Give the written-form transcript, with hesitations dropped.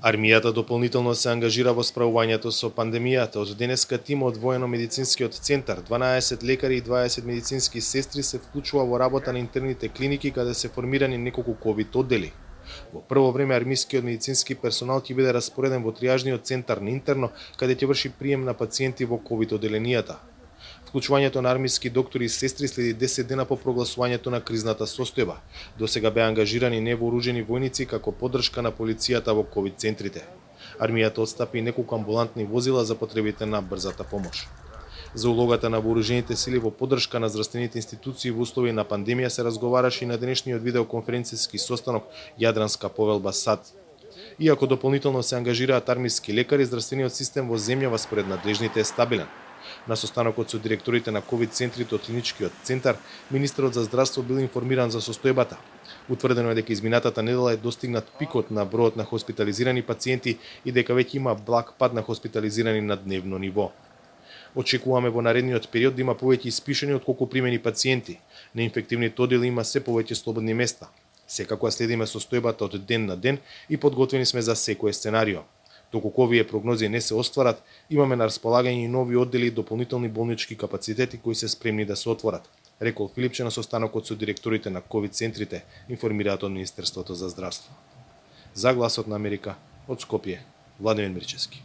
Армијата дополнително се ангажира во справувањето со пандемијата. Од денеска тим од воено-медицинскиот центар, 12 лекари и 20 медицински сестри се вклучува во работа на интерните клиники каде се формирани неколку ковид оддели. Во прво време армискиот медицински персонал ќе биде распореден во тријажниот центар на интерно, каде ќе врши прием на пациенти во ковид одделенијата. Вклучувањето на армиски доктори и сестри следи 10 дена по прогласувањето на кризната состојба. До сега беа ангажирани невооружени војници како поддршка на полицијата во ковид центрите. Армијата отстапи неколку амбулантни возила за потребите на брзата помош. За улогата на вооружените сили во поддршка на здравствените институции во услови на пандемија се разговараше и на денешниот видеоконференцијски состанок Јадранска повелба САД. Иако дополнително се ангажираат армиски лекари, здравствениот систем во земјава според надлежните е стабилен. На состанокот со директорите на ковид центрите од клиничкиот центар, министерот за здравство бил информиран за состојбата. Утврдено е дека изминатата недела е достигнат пикот на бројот на хоспитализирани пациенти и дека веќе има благ пад на хоспитализирани на дневно ниво. Очекуваме во наредниот период да има повеќе испишани отколку примени пациенти. На инфективните оддели има се повеќе слободни места. Секако следиме состојбата од ден на ден и подготвени сме за секој сценарио. Доколку овие прогнози не се остварат, имаме на располагање и нови оддели и дополнителни болнички капацитети кои се спремни да се отворат, рекол Филипче на состанокот со директорите на ковид центрите, информираат од Министерството за здравство. За Гласот на Америка, од Скопје, Владимир Мирчевски.